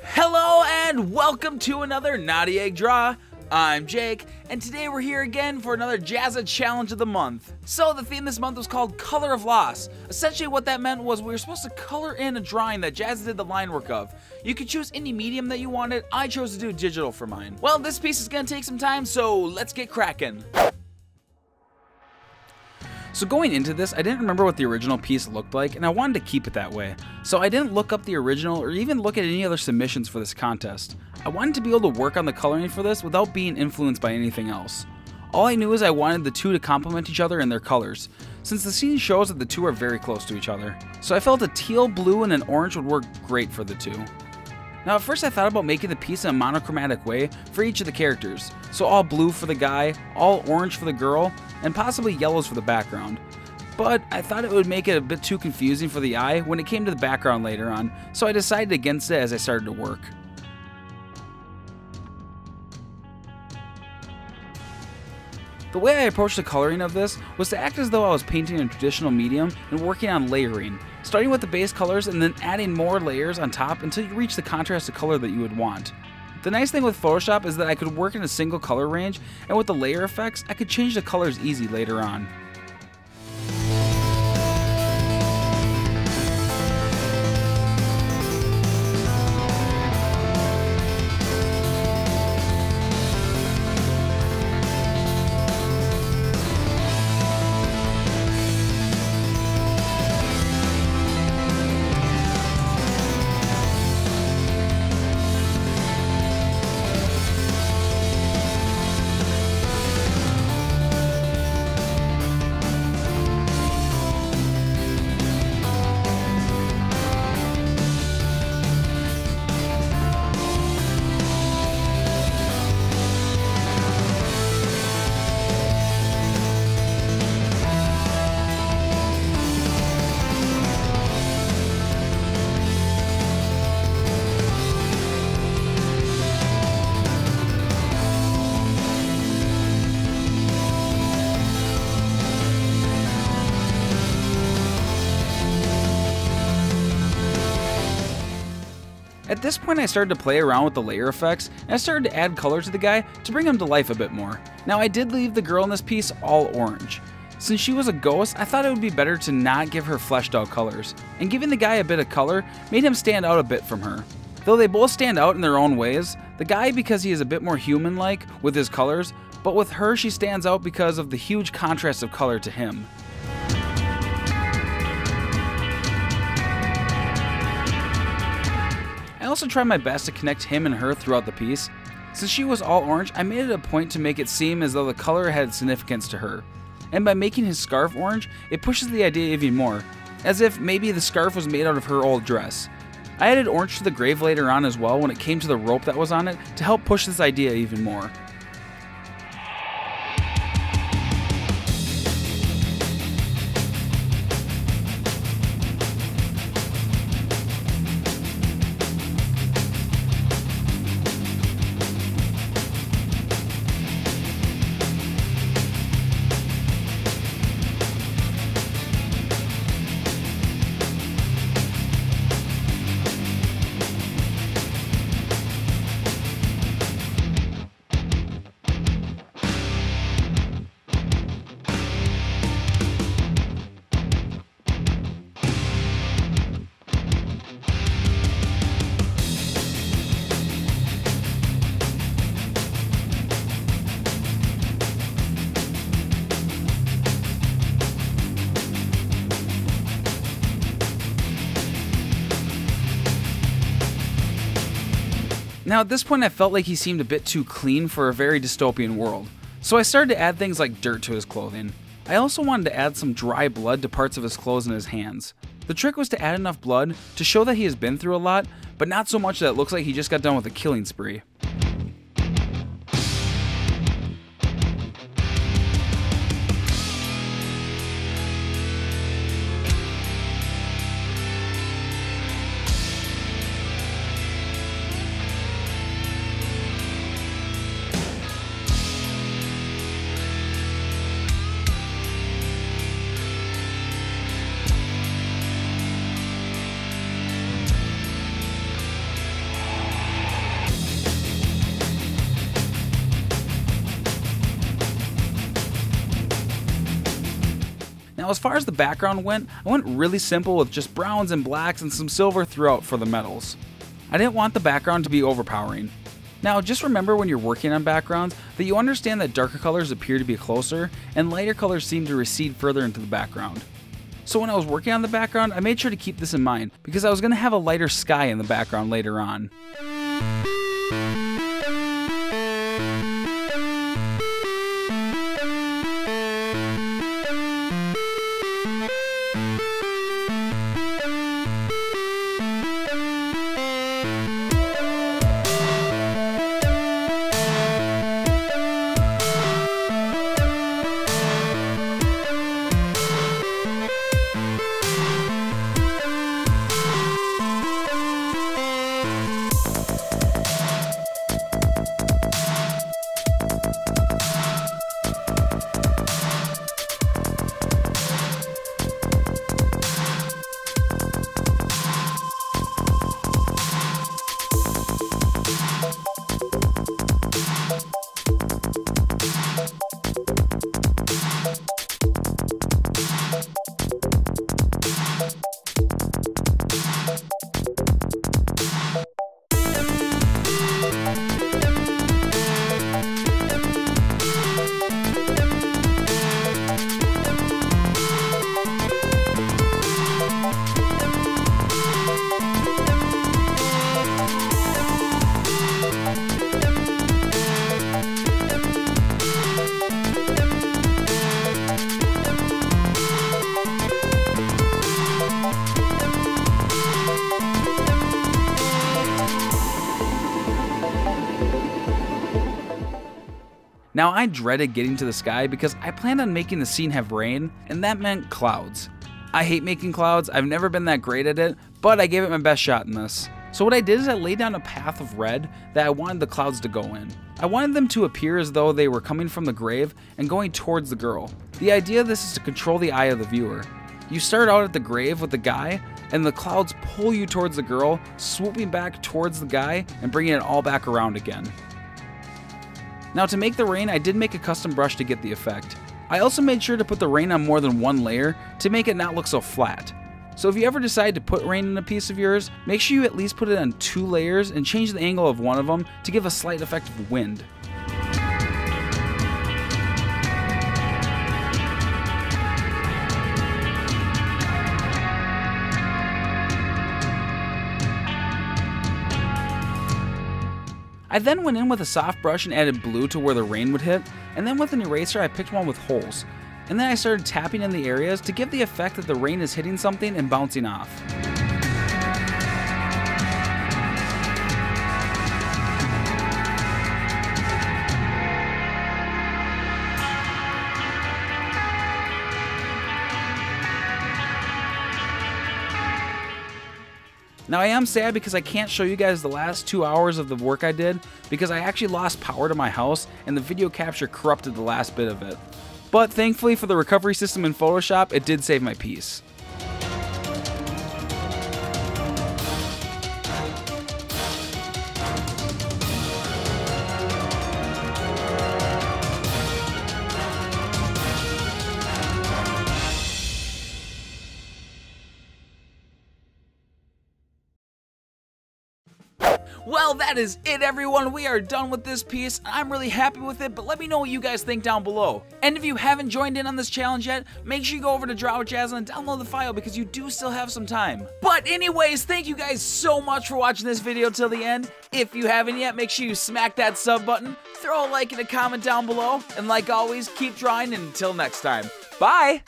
Hello and welcome to another Naughty Egg Draw. I'm Jake, and today we're here again for another Jazza challenge of the month. So the theme this month was called Color of Loss. Essentially what that meant was we were supposed to color in a drawing that Jazza did the line work of. You could choose any medium that you wanted. I chose to do digital for mine. Well, this piece is gonna take some time, so let's get cracking. So going into this, I didn't remember what the original piece looked like, and I wanted to keep it that way. So I didn't look up the original or even look at any other submissions for this contest. I wanted to be able to work on the coloring for this without being influenced by anything else. All I knew is I wanted the two to complement each other in their colors, since the scene shows that the two are very close to each other. So I felt a teal, blue, and an orange would work great for the two. Now at first I thought about making the piece in a monochromatic way for each of the characters, so all blue for the guy, all orange for the girl, and possibly yellows for the background. But I thought it would make it a bit too confusing for the eye when it came to the background later on, so I decided against it as I started to work. The way I approached the coloring of this was to act as though I was painting a traditional medium and working on layering, starting with the base colors and then adding more layers on top until you reach the contrast of color that you would want. The nice thing with Photoshop is that I could work in a single color range, and with the layer effects, I could change the colors easy later on. At this point I started to play around with the layer effects, and I started to add color to the guy to bring him to life a bit more. Now I did leave the girl in this piece all orange. Since she was a ghost, I thought it would be better to not give her fleshed out colors, and giving the guy a bit of color made him stand out a bit from her. Though they both stand out in their own ways, the guy because he is a bit more human-like with his colors, but with her she stands out because of the huge contrast of color to him. I also tried my best to connect him and her throughout the piece. Since she was all orange, I made it a point to make it seem as though the color had significance to her. And by making his scarf orange, it pushes the idea even more, as if maybe the scarf was made out of her old dress. I added orange to the grave later on as well when it came to the rope that was on it to help push this idea even more. Now at this point I felt like he seemed a bit too clean for a very dystopian world, so I started to add things like dirt to his clothing. I also wanted to add some dry blood to parts of his clothes and his hands. The trick was to add enough blood to show that he has been through a lot, but not so much that it looks like he just got done with a killing spree. Now as far as the background went, I went really simple with just browns and blacks and some silver throughout for the metals. I didn't want the background to be overpowering. Now just remember when you're working on backgrounds that you understand that darker colors appear to be closer and lighter colors seem to recede further into the background. So when I was working on the background, I made sure to keep this in mind because I was going to have a lighter sky in the background later on. Now I dreaded getting to the sky because I planned on making the scene have rain, and that meant clouds. I hate making clouds, I've never been that great at it, but I gave it my best shot in this. So what I did is I laid down a path of red that I wanted the clouds to go in. I wanted them to appear as though they were coming from the grave and going towards the girl. The idea of this is to control the eye of the viewer. You start out at the grave with the guy, and the clouds pull you towards the girl, swooping back towards the guy and bringing it all back around again. Now to make the rain, I did make a custom brush to get the effect. I also made sure to put the rain on more than one layer to make it not look so flat. So if you ever decide to put rain in a piece of yours, make sure you at least put it on 2 layers and change the angle of one of them to give a slight effect of wind. I then went in with a soft brush and added blue to where the rain would hit, and then with an eraser I picked one with holes. And then I started tapping in the areas to give the effect that the rain is hitting something and bouncing off. Now I am sad because I can't show you guys the last 2 hours of the work I did because I actually lost power to my house and the video capture corrupted the last bit of it. But thankfully for the recovery system in Photoshop, it did save my piece. Well, that is it, everyone. We are done with this piece. I'm really happy with it, but let me know what you guys think down below. And if you haven't joined in on this challenge yet, make sure you go over to Draw with Jazza and download the file because you do still have some time. But anyways, thank you guys so much for watching this video till the end. If you haven't yet, make sure you smack that sub button, throw a like and a comment down below, and like always, keep drawing, and until next time, bye!